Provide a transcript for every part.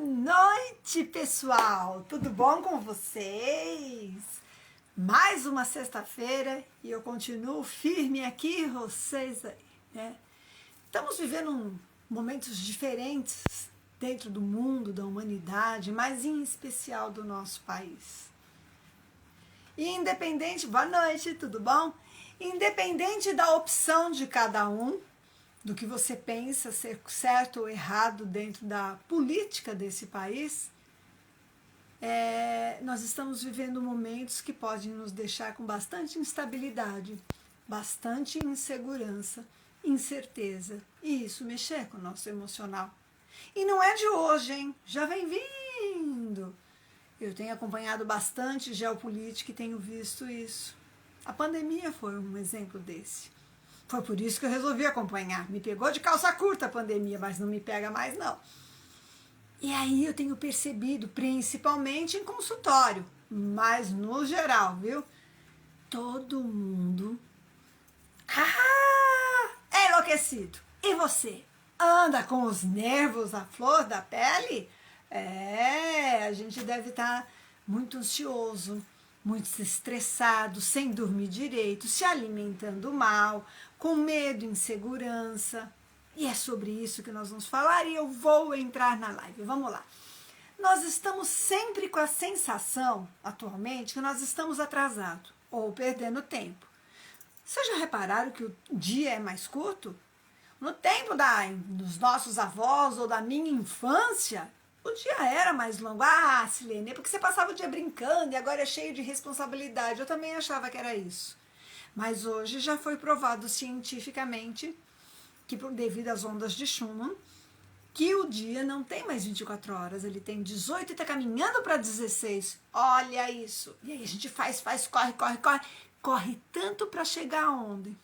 noite, pessoal! Tudo bom com vocês? Mais uma sexta-feira e eu continuo firme aqui, vocês aí, né? Estamos vivendo momentos diferentes dentro do mundo, da humanidade, mas em especial do nosso país. E independente, boa noite, tudo bom? Independente da opção de cada um, do que você pensa ser certo ou errado dentro da política desse país, nós estamos vivendo momentos que podem nos deixar com bastante instabilidade, bastante insegurança, incerteza, e isso mexer com o nosso emocional. E não é de hoje, hein? Já vem vindo. Eu tenho acompanhado bastante geopolítica e tenho visto isso. A pandemia foi um exemplo desse. Foi por isso que eu resolvi acompanhar. Me pegou de calça curta a pandemia, mas não me pega mais, não. E aí eu tenho percebido, principalmente em consultório, mas no geral, viu? Todo mundo é enlouquecido. E você? Anda com os nervos à flor da pele? A gente deve estar muito ansioso, muito estressado, sem dormir direito, se alimentando mal, com medo, insegurança. E é sobre isso que nós vamos falar e eu vou entrar na live. Vamos lá. Nós estamos sempre com a sensação, atualmente, que nós estamos atrasados ou perdendo tempo. Vocês já repararam que o dia é mais curto? No tempo dos nossos avós ou da minha infância, o dia era mais longo. Ah, Silene, é porque você passava o dia brincando e agora é cheio de responsabilidade. Eu também achava que era isso. Mas hoje já foi provado cientificamente que, devido às ondas de Schumann, que o dia não tem mais 24 horas, ele tem 18 e está caminhando para 16. Olha isso. E aí a gente faz, corre tanto para chegar aonde?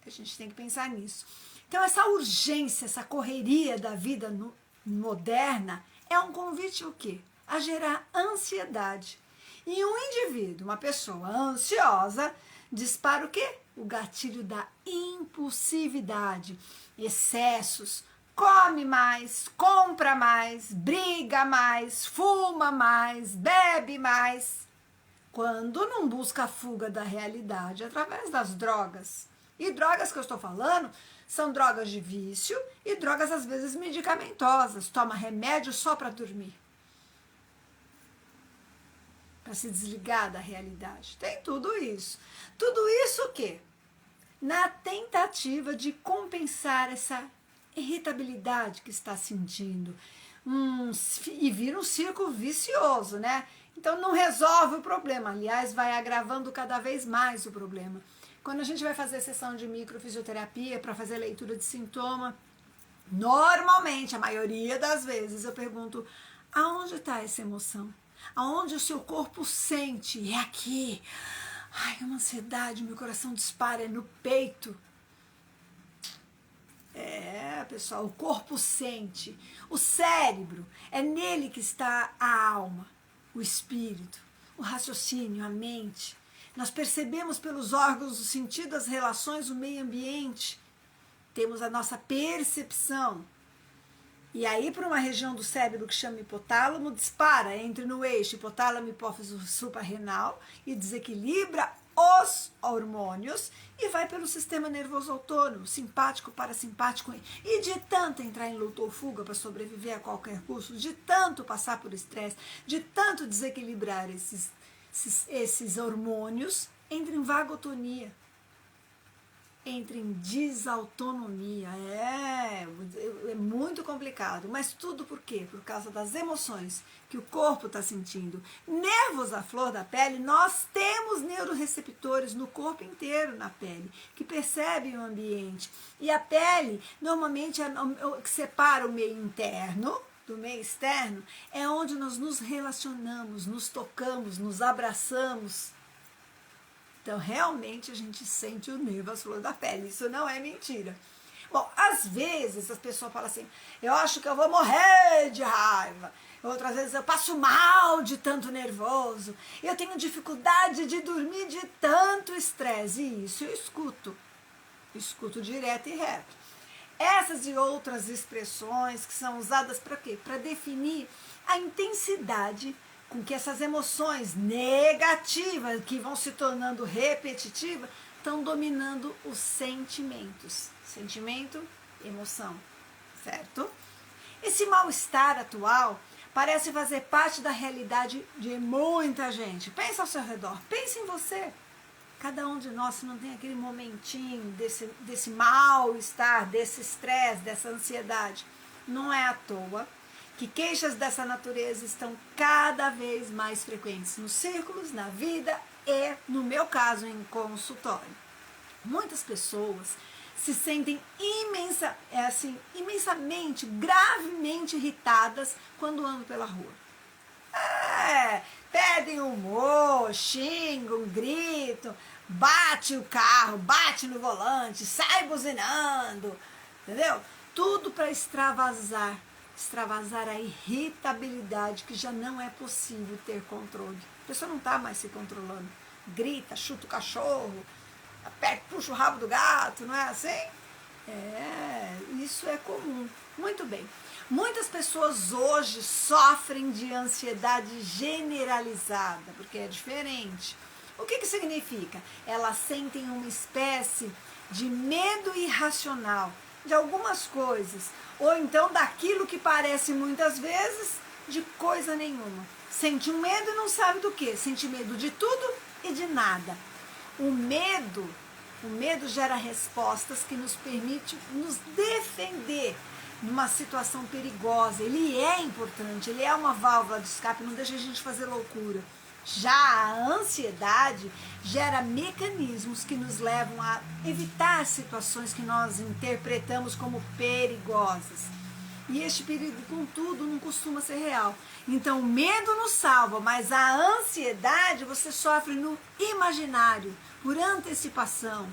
A gente tem que pensar nisso. Então essa urgência, essa correria da vida moderna é um convite o quê? A gerar ansiedade. E um indivíduo, uma pessoa ansiosa, dispara o quê? O gatilho da impulsividade, excessos, come mais, compra mais, briga mais, fuma mais, bebe mais, quando não busca a fuga da realidade através das drogas. E drogas que eu estou falando são drogas de vício e drogas às vezes medicamentosas. Toma remédio só para dormir, para se desligar da realidade. Tem tudo isso. Tudo isso o quê? Na tentativa de compensar essa irritabilidade que está sentindo. E vira um círculo vicioso, né? Então não resolve o problema. Aliás, vai agravando cada vez mais o problema. Quando a gente vai fazer sessão de microfisioterapia para fazer leitura de sintoma, normalmente, a maioria das vezes, eu pergunto: aonde está essa emoção? Aonde o seu corpo sente? É aqui. Ai, uma ansiedade, meu coração dispara, é no peito. Pessoal, o corpo sente. O cérebro, é nele que está a alma, o espírito, o raciocínio, a mente. Nós percebemos pelos órgãos o sentido, as relações, o meio ambiente. Temos a nossa percepção. E aí, para uma região do cérebro que chama hipotálamo, dispara, entra no eixo hipotálamo, hipófise suprarrenal e desequilibra os hormônios e vai pelo sistema nervoso autônomo, simpático, parasimpático. E de tanto entrar em luta ou fuga para sobreviver a qualquer custo, de tanto passar por estresse, de tanto desequilibrar esses hormônios, entra em vagotonia. Entra em desautonomia. É muito complicado. Mas tudo por quê? Por causa das emoções que o corpo está sentindo. Nervos à flor da pele, nós temos neuroreceptores no corpo inteiro, na pele, que percebem o ambiente. E a pele, normalmente, o que separa o meio interno do meio externo, é onde nós nos relacionamos, nos tocamos, nos abraçamos. Então, realmente, a gente sente o nervo à flor da pele. Isso não é mentira. Bom, às vezes as pessoas falam assim: eu acho que eu vou morrer de raiva. Outras vezes eu passo mal de tanto nervoso. Eu tenho dificuldade de dormir de tanto estresse. E isso eu escuto. Escuto direto e reto. Essas e outras expressões que são usadas para quê? Para definir a intensidade com que essas emoções negativas, que vão se tornando repetitivas, estão dominando os sentimentos. Sentimento, emoção, certo? Esse mal-estar atual parece fazer parte da realidade de muita gente. Pensa ao seu redor, pense em você. Cada um de nós, se não tem aquele momentinho desse mal-estar, desse estresse, dessa ansiedade, não é à toa que queixas dessa natureza estão cada vez mais frequentes nos círculos, na vida e, no meu caso, em consultório. Muitas pessoas se sentem imensamente, gravemente irritadas quando andam pela rua. Pedem humor, xingam, gritam, bate o carro, bate no volante, sai buzinando, entendeu? Tudo para extravasar a irritabilidade que já não é possível ter controle. A pessoa não está mais se controlando. Grita, chuta o cachorro, aperta, puxa o rabo do gato, não é assim? Isso é comum. Muito bem. Muitas pessoas hoje sofrem de ansiedade generalizada, porque é diferente. O que significa? Elas sentem uma espécie de medo irracional de algumas coisas, ou então daquilo que parece muitas vezes de coisa nenhuma. Sente um medo e não sabe do que. Sente medo de tudo e de nada. O medo gera respostas que nos permitem nos defender numa situação perigosa. Ele é importante, ele é uma válvula de escape, não deixa a gente fazer loucura. Já a ansiedade gera mecanismos que nos levam a evitar situações que nós interpretamos como perigosas. E este perigo, contudo, não costuma ser real. Então, o medo nos salva, mas a ansiedade você sofre no imaginário, por antecipação.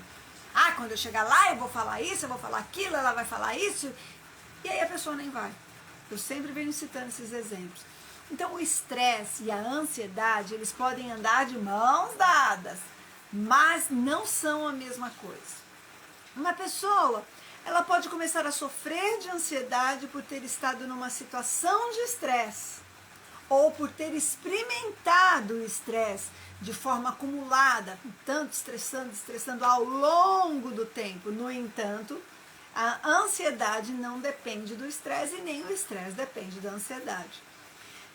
Quando eu chegar lá, eu vou falar isso, eu vou falar aquilo, ela vai falar isso. E aí a pessoa nem vai. Eu sempre venho citando esses exemplos. Então, o estresse e a ansiedade, eles podem andar de mãos dadas, mas não são a mesma coisa. Uma pessoa, ela pode começar a sofrer de ansiedade por ter estado numa situação de estresse, ou por ter experimentado o estresse de forma acumulada, tanto estressando ao longo do tempo. No entanto, a ansiedade não depende do estresse e nem o estresse depende da ansiedade.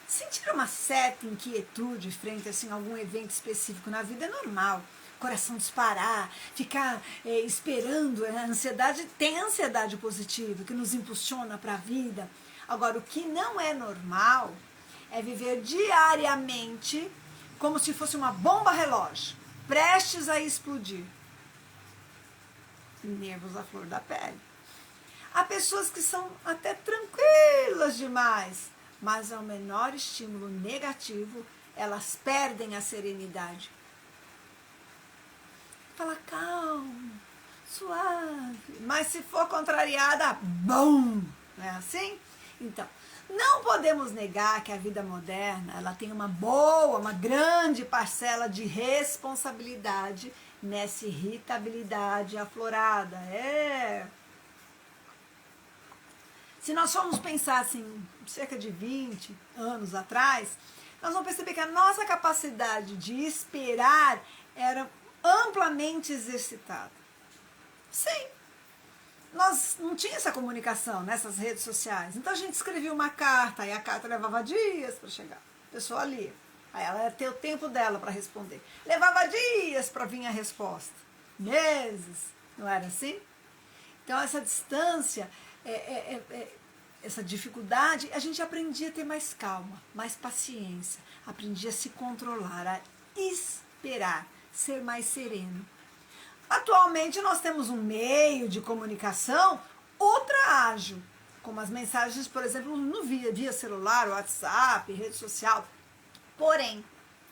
Sentir uma certa inquietude frente a algum evento específico na vida é normal. Coração disparar, ficar esperando. A ansiedade tem ansiedade positiva, que nos impulsiona para a vida. Agora, o que não é normal é viver diariamente como se fosse uma bomba relógio, prestes a explodir. Nervos à flor da pele. Há pessoas que são até tranquilas demais, mas ao menor estímulo negativo, elas perdem a serenidade. Fala calmo, suave, mas se for contrariada, bum! Não é assim? Então, não podemos negar que a vida moderna ela tem uma grande parcela de responsabilidade nessa irritabilidade aflorada. Se nós formos pensar cerca de 20 anos atrás, nós vamos perceber que a nossa capacidade de esperar era amplamente exercitada. Sim, nós não tínhamos essa comunicação nessas redes sociais. Então a gente escrevia uma carta, e a carta levava dias para chegar. A pessoa lia. Aí ela ia ter o tempo dela para responder. Levava dias para vir a resposta. Meses. Não era assim? Então essa distância, essa dificuldade, a gente aprendia a ter mais calma, mais paciência. Aprendia a se controlar, a esperar, ser mais sereno. Atualmente nós temos um meio de comunicação ultra ágil, como as mensagens, por exemplo, via celular, WhatsApp, rede social. Porém,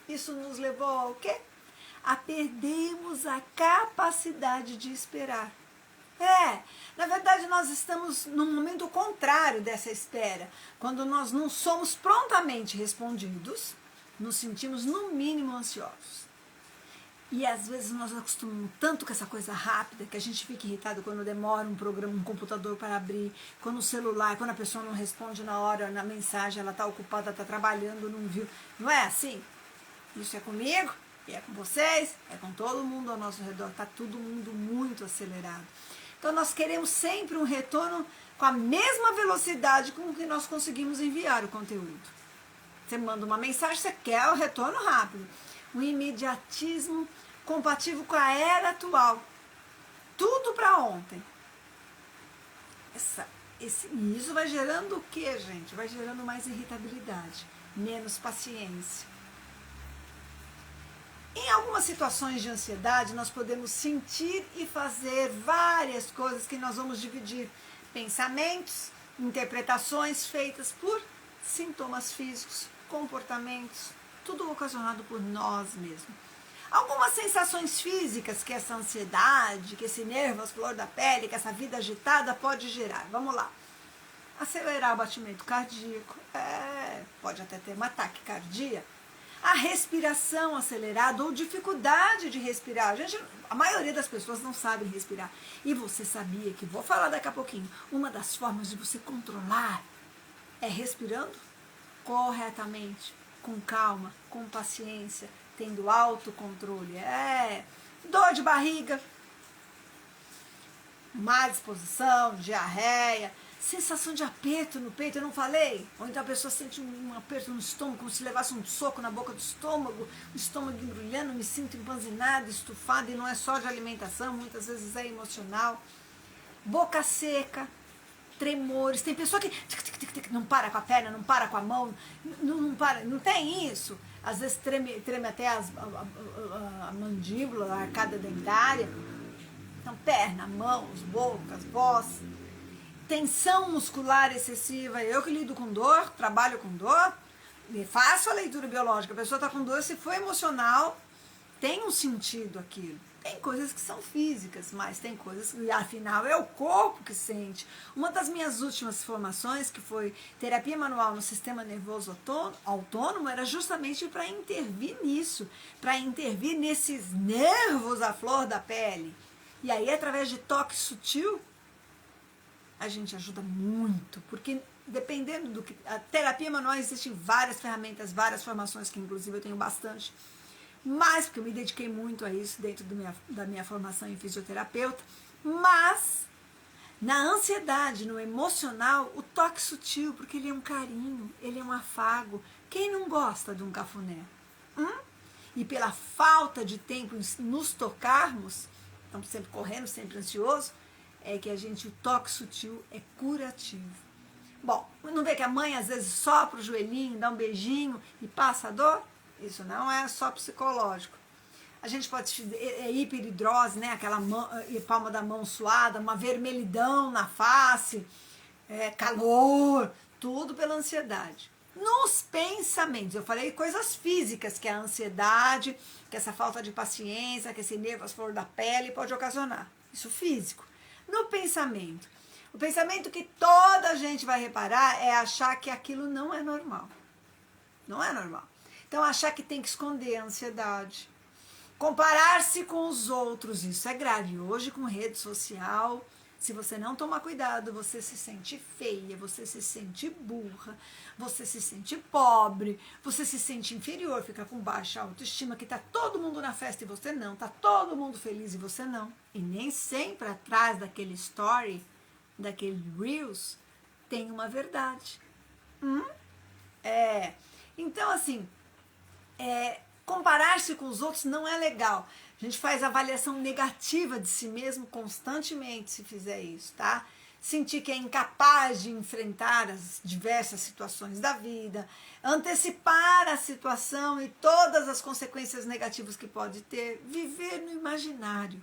isso nos levou ao quê? A perdermos a capacidade de esperar. Na verdade nós estamos num momento contrário dessa espera, quando nós não somos prontamente respondidos, nos sentimos no mínimo ansiosos. E às vezes nós acostumamos tanto com essa coisa rápida que a gente fica irritado quando demora um programa, um computador para abrir, quando o celular, quando a pessoa não responde na hora, na mensagem, ela está ocupada, está trabalhando, não viu. Não é assim? Isso é comigo, e é com vocês, é com todo mundo ao nosso redor, está todo mundo muito acelerado. Então nós queremos sempre um retorno com a mesma velocidade com que nós conseguimos enviar o conteúdo. Você manda uma mensagem, você quer o retorno rápido. Um imediatismo compatível com a era atual. Tudo para ontem. Isso vai gerando o quê, gente? Vai gerando mais irritabilidade, menos paciência. Em algumas situações de ansiedade, nós podemos sentir e fazer várias coisas que nós vamos dividir. Pensamentos, interpretações feitas por sintomas físicos, comportamentos, tudo ocasionado por nós mesmos. Algumas sensações físicas que essa ansiedade, que esse nervo, a flor da pele, que essa vida agitada pode gerar. Vamos lá. Acelerar o batimento cardíaco, pode até ter uma taquicardia. A respiração acelerada ou dificuldade de respirar. A maioria das pessoas não sabem respirar. E você sabia que, vou falar daqui a pouquinho, uma das formas de você controlar é respirando corretamente, com calma, com paciência, tendo autocontrole. Dor de barriga, má disposição, diarreia, sensação de aperto no peito, eu não falei? Ou então a pessoa sente um aperto no estômago, como se levasse um soco na boca do estômago, o estômago embrulhando, me sinto empanzinada, estufada, e não é só de alimentação, muitas vezes é emocional. Boca seca, tremores, tem pessoa que não para com a perna, não para com a mão, não para, não tem isso. Às vezes treme até a mandíbula, a arcada dentária. Então, perna, mãos, bocas, voz. Tensão muscular excessiva. Eu que lido com dor, trabalho com dor, faço a leitura biológica. A pessoa está com dor, se for emocional, tem um sentido aquilo. Tem coisas que são físicas, mas tem coisas que, afinal, é o corpo que sente. Uma das minhas últimas formações, que foi terapia manual no sistema nervoso autônomo, era justamente para intervir nisso, para intervir nesses nervos à flor da pele. E aí, através de toque sutil, a gente ajuda muito, porque dependendo do que... A terapia manual, existem várias ferramentas, várias formações, que inclusive eu tenho bastante, mas porque eu me dediquei muito a isso dentro da minha formação em fisioterapeuta, mas na ansiedade, no emocional, o toque sutil, porque ele é um carinho, ele é um afago. Quem não gosta de um cafuné? E pela falta de tempo em nos tocarmos, estamos sempre correndo, sempre ansioso, é que o toque sutil é curativo. Bom, não vê que a mãe às vezes sopra o joelhinho, dá um beijinho e passa a dor? Isso não é só psicológico. A gente pode hiperidrose, né? Aquela palma da mão suada, uma vermelhidão na face, calor, tudo pela ansiedade. Nos pensamentos, eu falei coisas físicas que a ansiedade, que essa falta de paciência, que esse nervo, as flor da pele pode ocasionar. Isso físico. No pensamento, o pensamento que toda a gente vai reparar é achar que aquilo não é normal. Não é normal. Então, achar que tem que esconder a ansiedade. Comparar-se com os outros, isso é grave. Hoje, com rede social, se você não tomar cuidado, você se sente feia, você se sente burra, você se sente pobre, você se sente inferior, fica com baixa autoestima, que tá todo mundo na festa e você não, tá todo mundo feliz e você não. E nem sempre atrás daquele story, daquele Reels, tem uma verdade. Então, assim, comparar-se com os outros não é legal. A gente faz avaliação negativa de si mesmo constantemente se fizer isso, tá? Sentir que é incapaz de enfrentar as diversas situações da vida, antecipar a situação e todas as consequências negativas que pode ter, viver no imaginário.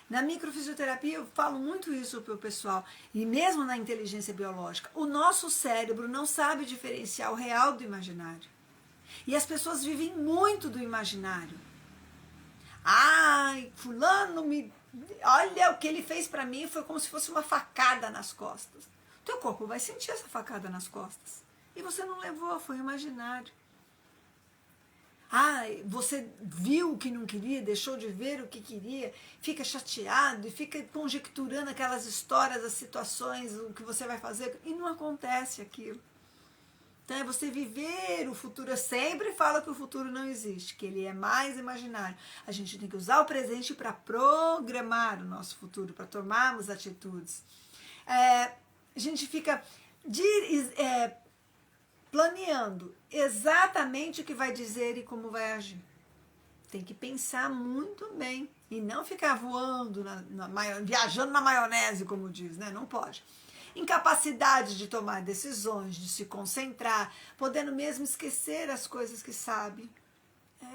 Na microfisioterapia eu falo muito isso para o pessoal, e mesmo na inteligência biológica, o nosso cérebro não sabe diferenciar o real do imaginário. E as pessoas vivem muito do imaginário. Ai, fulano olha o que ele fez para mim, foi como se fosse uma facada nas costas. O teu corpo vai sentir essa facada nas costas. E você não levou, foi imaginário. Você viu o que não queria, deixou de ver o que queria, fica chateado e fica conjecturando aquelas histórias, as situações, o que você vai fazer, e não acontece aquilo. Então é você viver o futuro. Eu sempre falo que o futuro não existe, que ele é mais imaginário. A gente tem que usar o presente para programar o nosso futuro, para tomarmos atitudes. A gente fica planeando exatamente o que vai dizer e como vai agir. Tem que pensar muito bem e não ficar voando, viajando na maionese, como diz, né? Não pode. Incapacidade de tomar decisões, de se concentrar, podendo mesmo esquecer as coisas que sabe.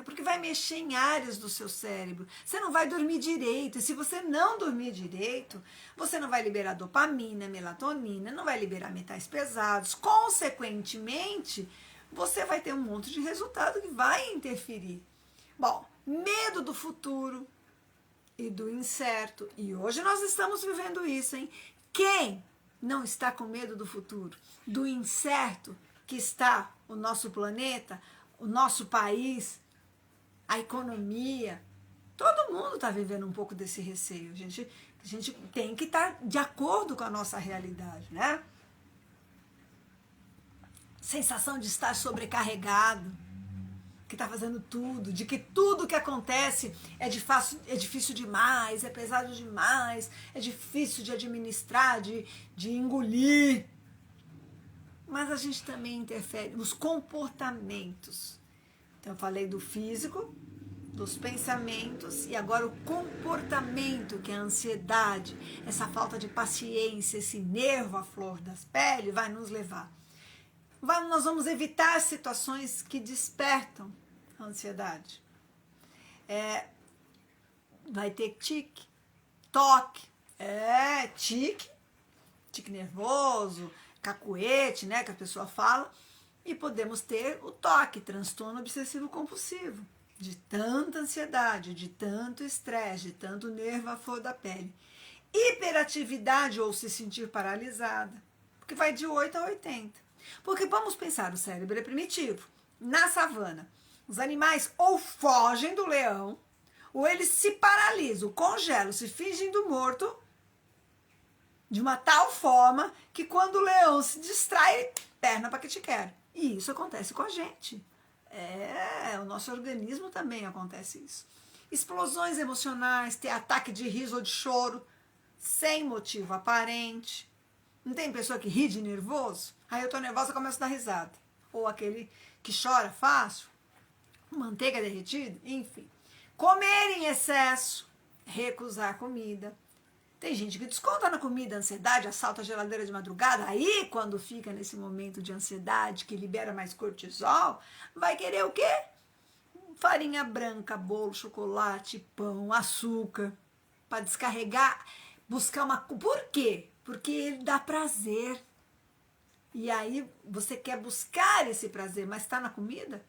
Porque vai mexer em áreas do seu cérebro. Você não vai dormir direito. E se você não dormir direito, você não vai liberar dopamina, melatonina, não vai liberar metais pesados. Consequentemente, você vai ter um monte de resultado que vai interferir. Bom, medo do futuro e do incerto. E hoje nós estamos vivendo isso, hein? Quem não está com medo do futuro, do incerto que está o nosso planeta, o nosso país, a economia? Todo mundo está vivendo um pouco desse receio. A gente tem que estar de acordo com a nossa realidade, né? Sensação de estar sobrecarregado, que está fazendo tudo, de que tudo que acontece é difícil demais, é pesado demais, é difícil de administrar, de engolir. Mas a gente também interfere nos comportamentos. Então eu falei do físico, dos pensamentos e agora o comportamento, que é a ansiedade, essa falta de paciência, esse nervo à flor das peles vai nos levar. Nós vamos evitar situações que despertam a ansiedade. Vai ter tique, toque, tique nervoso, cacuete, né, que a pessoa fala, e podemos ter o toque, transtorno obsessivo compulsivo, de tanta ansiedade, de tanto estresse, de tanto nervo à flor da pele. Hiperatividade ou se sentir paralisada, porque vai de 8 a 80. Porque vamos pensar, o cérebro é primitivo. Na savana, os animais ou fogem do leão, ou eles se paralisam, congelam, se fingem do morto, de uma tal forma que quando o leão se distrai, perna para que te quer. E isso acontece com a gente. O nosso organismo também acontece isso. Explosões emocionais, ter ataque de riso ou de choro, sem motivo aparente. Não tem pessoa que ri de nervoso? Aí eu tô nervosa e começo a dar risada. Ou aquele que chora fácil, manteiga derretida, enfim. Comer em excesso, recusar comida. Tem gente que desconta na comida, ansiedade, assalta a geladeira de madrugada. Aí, quando fica nesse momento de ansiedade, que libera mais cortisol, vai querer o quê? Farinha branca, bolo, chocolate, pão, açúcar, para descarregar, buscar uma... Por quê? Porque ele dá prazer. E aí você quer buscar esse prazer, mas está na comida?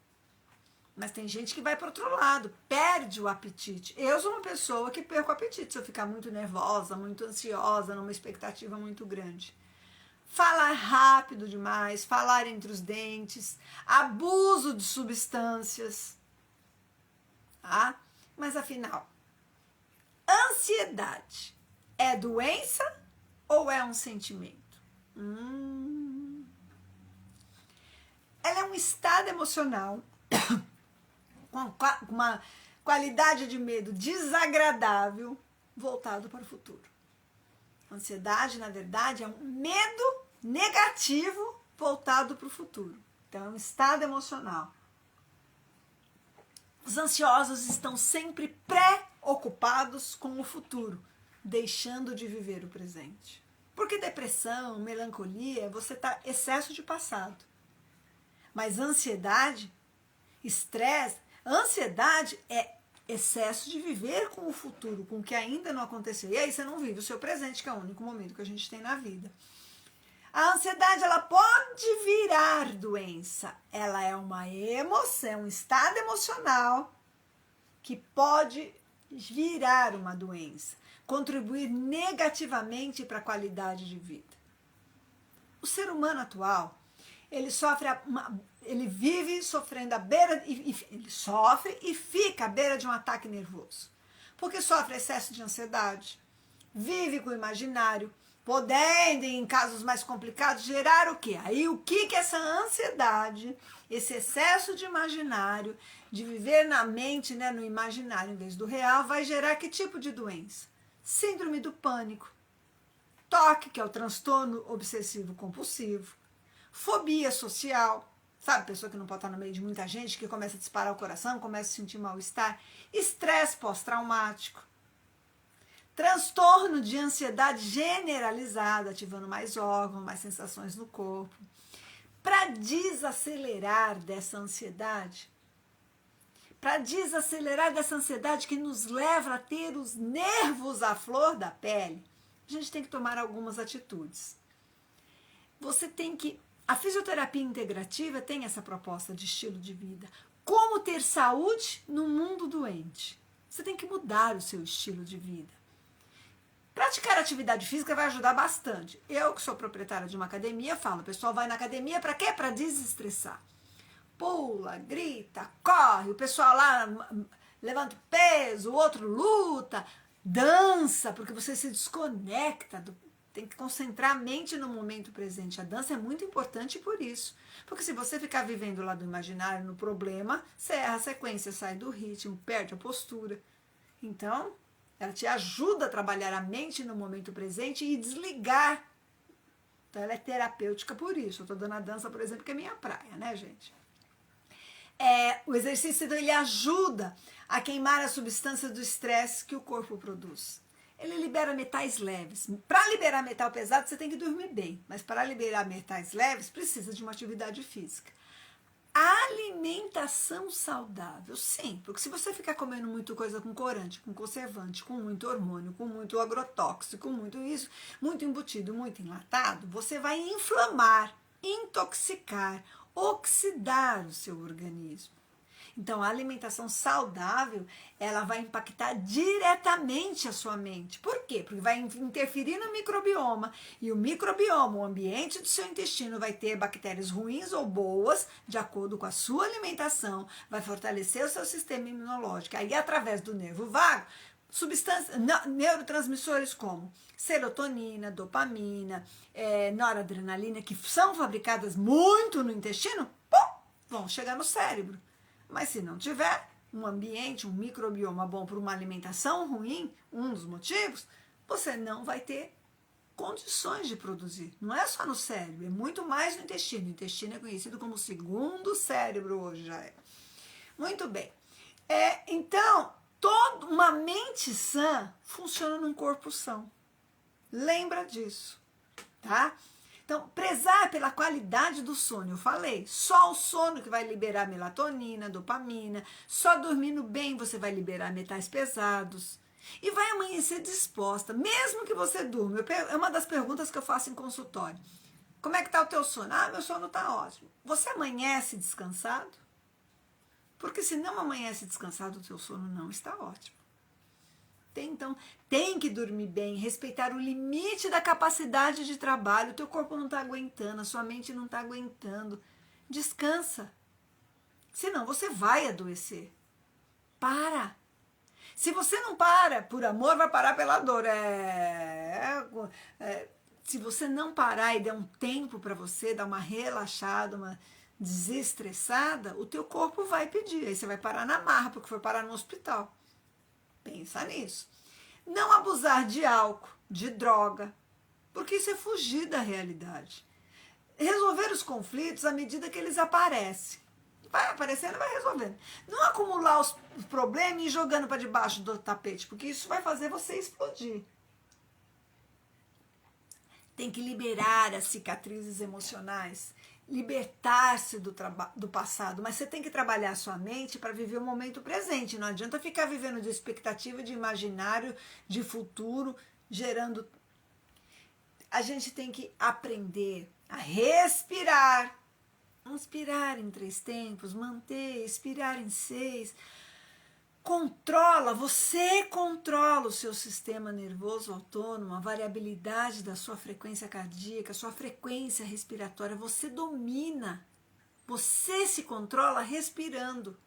Mas tem gente que vai para outro lado, perde o apetite. Eu sou uma pessoa que perco o apetite se eu ficar muito nervosa, muito ansiosa, numa expectativa muito grande. Falar rápido demais, falar entre os dentes, abuso de substâncias. Tá? Mas afinal, ansiedade é doença ou é um sentimento? Ela é um estado emocional com uma qualidade de medo desagradável voltado para o futuro. Ansiedade, na verdade, é um medo negativo voltado para o futuro. Então, é um estado emocional. Os ansiosos estão sempre preocupados com o futuro, deixando de viver o presente. Porque depressão, melancolia, você está excesso de passado. Mas ansiedade, estresse, ansiedade é excesso de viver com o futuro, com o que ainda não aconteceu. E aí você não vive o seu presente, que é o único momento que a gente tem na vida. A ansiedade, ela pode virar doença. Ela é uma emoção, um estado emocional que pode virar uma doença, contribuir negativamente para a qualidade de vida. O ser humano atual, ele vive sofrendo à beira, ele sofre e fica à beira de um ataque nervoso. Porque sofre excesso de ansiedade, vive com o imaginário, podendo, em casos mais complicados, gerar o quê? Aí o que essa ansiedade, esse excesso de imaginário, de viver na mente, né, no imaginário em vez do real, vai gerar que tipo de doença? Síndrome do pânico, TOC, que é o transtorno obsessivo compulsivo, fobia social, sabe, pessoa que não pode estar no meio de muita gente, que começa a disparar o coração, começa a sentir mal-estar, estresse pós-traumático, transtorno de ansiedade generalizada, ativando mais órgãos, mais sensações no corpo. Para desacelerar dessa ansiedade, que nos leva a ter os nervos à flor da pele, a gente tem que tomar algumas atitudes. A fisioterapia integrativa tem essa proposta de estilo de vida. Como ter saúde no mundo doente? Você tem que mudar o seu estilo de vida. Praticar atividade física vai ajudar bastante. Eu, que sou proprietária de uma academia, falo, o pessoal vai na academia para quê? Para desestressar. Pula, grita, corre, o pessoal lá levanta o peso, o outro luta, dança, porque você se desconecta, tem que concentrar a mente no momento presente. A dança é muito importante por isso. Porque se você ficar vivendo lá do imaginário, no problema, você erra a sequência, sai do ritmo, perde a postura. Então, ela te ajuda a trabalhar a mente no momento presente e desligar. Então, ela é terapêutica por isso. Eu estou dando a dança, por exemplo, que é minha praia, né, gente? O exercício, ele ajuda a queimar a substância do estresse que o corpo produz. Ele libera metais leves. Para liberar metal pesado, você tem que dormir bem. Mas para liberar metais leves, precisa de uma atividade física. Alimentação saudável, sim, porque se você ficar comendo muito coisa com corante, com conservante, com muito hormônio, com muito agrotóxico, muito isso, muito embutido, muito enlatado, você vai inflamar, intoxicar, oxidar o seu organismo. Então, a alimentação saudável, ela vai impactar diretamente a sua mente. Por quê? Porque vai interferir no microbioma. E o microbioma, o ambiente do seu intestino, vai ter bactérias ruins ou boas, de acordo com a sua alimentação, vai fortalecer o seu sistema imunológico. Aí, através do nervo vago, neurotransmissores como serotonina, dopamina, noradrenalina, que são fabricadas muito no intestino, vão chegar no cérebro. Mas se não tiver um ambiente, um microbioma bom para uma alimentação ruim, um dos motivos, você não vai ter condições de produzir. Não é só no cérebro, é muito mais no intestino. O intestino é conhecido como o segundo cérebro hoje já é. Muito bem. Então, toda uma mente sã funciona num corpo são. Lembra disso, tá? Então, prezar pela qualidade do sono, eu falei, só o sono que vai liberar melatonina, dopamina, só dormindo bem você vai liberar metais pesados e vai amanhecer disposta, mesmo que você durma. É uma das perguntas que eu faço em consultório. Como é que está o teu sono? Meu sono está ótimo. Você amanhece descansado? Porque se não amanhece descansado, o teu sono não está ótimo. Então, tem que dormir bem, respeitar o limite da capacidade de trabalho. O teu corpo não está aguentando, a sua mente não está aguentando. Descansa. Senão você vai adoecer. Para. Se você não para por amor, vai parar pela dor. Se você não parar e der um tempo para você, dar uma relaxada, uma desestressada, o teu corpo vai pedir. Aí você vai parar na marra, porque foi parar no hospital. Pensa nisso. Não abusar de álcool, de droga, porque isso é fugir da realidade. Resolver os conflitos à medida que eles aparecem. Vai aparecendo, vai resolvendo. Não acumular os problemas e ir jogando para debaixo do tapete, porque isso vai fazer você explodir. Tem que liberar as cicatrizes emocionais, libertar-se do passado, mas você tem que trabalhar a sua mente para viver o momento presente. Não adianta ficar vivendo de expectativa, de imaginário, de futuro, gerando. A gente tem que aprender a respirar, inspirar em 3 tempos, manter, expirar em 6, Você controla o seu sistema nervoso autônomo, a variabilidade da sua frequência cardíaca, sua frequência respiratória, você domina. Você se controla respirando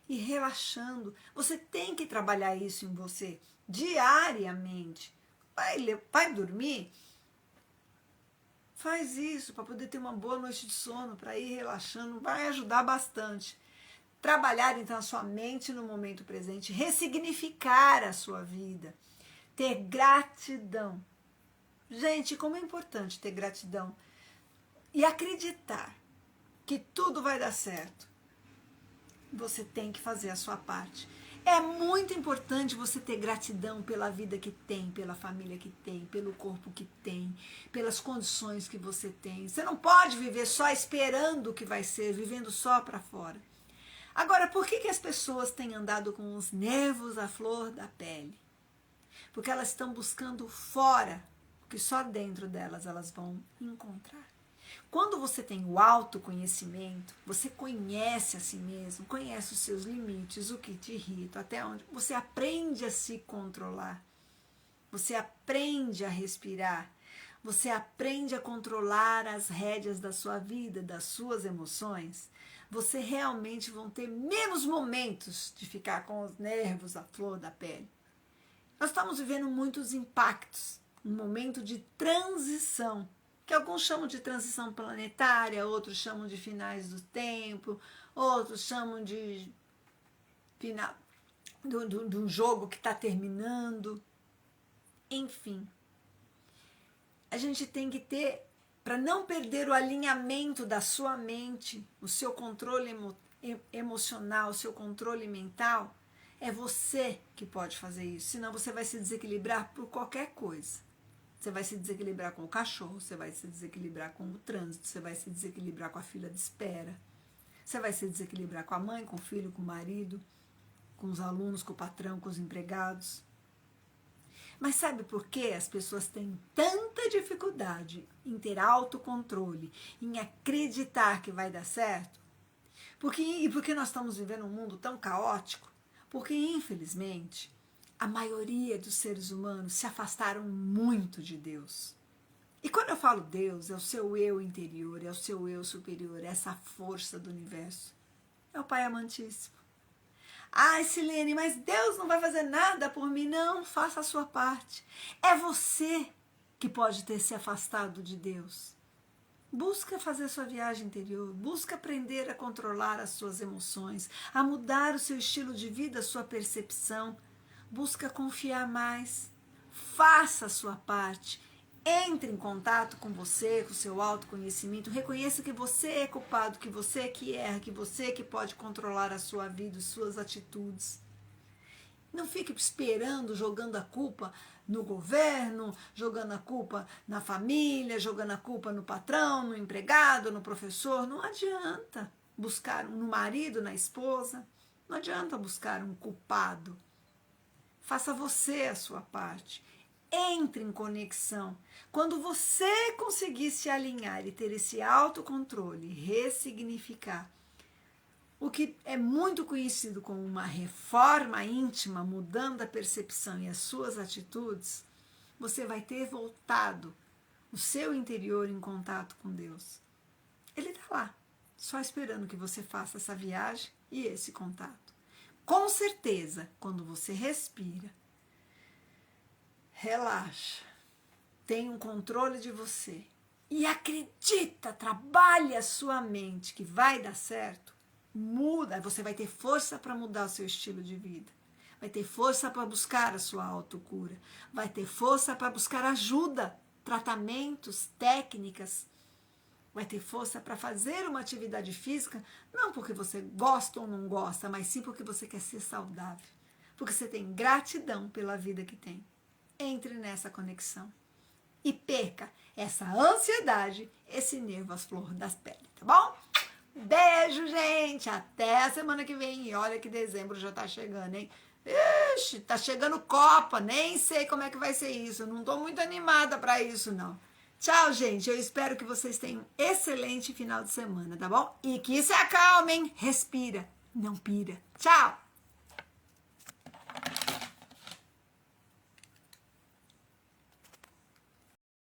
e relaxando. Você tem que trabalhar isso em você diariamente. Vai dormir? Faz isso para poder ter uma boa noite de sono, para ir relaxando, vai ajudar bastante. Trabalhar então a sua mente no momento presente, ressignificar a sua vida, ter gratidão. Gente, como é importante ter gratidão e acreditar que tudo vai dar certo. Você tem que fazer a sua parte. É muito importante você ter gratidão pela vida que tem, pela família que tem, pelo corpo que tem, pelas condições que você tem. Você não pode viver só esperando o que vai ser, vivendo só para fora. Agora, por que as pessoas têm andado com os nervos à flor da pele? Porque elas estão buscando fora o que só dentro delas elas vão encontrar. Quando você tem o autoconhecimento, você conhece a si mesmo, conhece os seus limites, o que te irrita, até onde você aprende a se controlar, você aprende a respirar, você aprende a controlar as rédeas da sua vida, das suas emoções, você realmente vão ter menos momentos de ficar com os nervos à flor da pele. Nós estamos vivendo muitos impactos, um momento de transição, que alguns chamam de transição planetária, outros chamam de finais do tempo, outros chamam de final de um jogo que está terminando. Enfim, a gente tem que ter, para não perder o alinhamento da sua mente, o seu controle emocional, o seu controle mental, é você que pode fazer isso, senão você vai se desequilibrar por qualquer coisa. Você vai se desequilibrar com o cachorro, você vai se desequilibrar com o trânsito, você vai se desequilibrar com a fila de espera, você vai se desequilibrar com a mãe, com o filho, com o marido, com os alunos, com o patrão, com os empregados. Mas sabe por que as pessoas têm tanta dificuldade em ter autocontrole, em acreditar que vai dar certo? Porque nós estamos vivendo um mundo tão caótico? Porque, infelizmente, a maioria dos seres humanos se afastaram muito de Deus. E quando eu falo Deus, é o seu eu interior, é o seu eu superior, é essa força do universo. É o Pai amantíssimo. Ai, Silene, mas Deus não vai fazer nada por mim. Não, faça a sua parte. É você que pode ter se afastado de Deus. Busca fazer sua viagem interior, busca aprender a controlar as suas emoções, a mudar o seu estilo de vida, a sua percepção. Busca confiar mais, faça a sua parte, entre em contato com você, com o seu autoconhecimento, reconheça que você é culpado, que você que erra, que você que pode controlar a sua vida, as suas atitudes. Não fique esperando, jogando a culpa no governo, jogando a culpa na família, jogando a culpa no patrão, no empregado, no professor. Não adianta buscar no marido, na esposa, não adianta buscar um culpado. Faça você a sua parte. Entre em conexão. Quando você conseguir se alinhar e ter esse autocontrole, ressignificar, o que é muito conhecido como uma reforma íntima, mudando a percepção e as suas atitudes, você vai ter voltado o seu interior em contato com Deus. Ele está lá, só esperando que você faça essa viagem e esse contato. Com certeza, quando você respira, relaxa, tem um controle de você e acredita, trabalhe a sua mente que vai dar certo, muda, você vai ter força para mudar o seu estilo de vida, vai ter força para buscar a sua autocura, vai ter força para buscar ajuda, tratamentos, técnicas, vai ter força para fazer uma atividade física, não porque você gosta ou não gosta, mas sim porque você quer ser saudável, porque você tem gratidão pela vida que tem. Entre nessa conexão e perca essa ansiedade, esse nervo às flor das peles, tá bom? Beijo, gente! Até a semana que vem. E olha que dezembro já tá chegando, hein? Ixi, tá chegando Copa, nem sei como é que vai ser isso, não tô muito animada para isso, não. Tchau, gente. Eu espero que vocês tenham um excelente final de semana, tá bom? E que se acalmem. Respira, não pira. Tchau!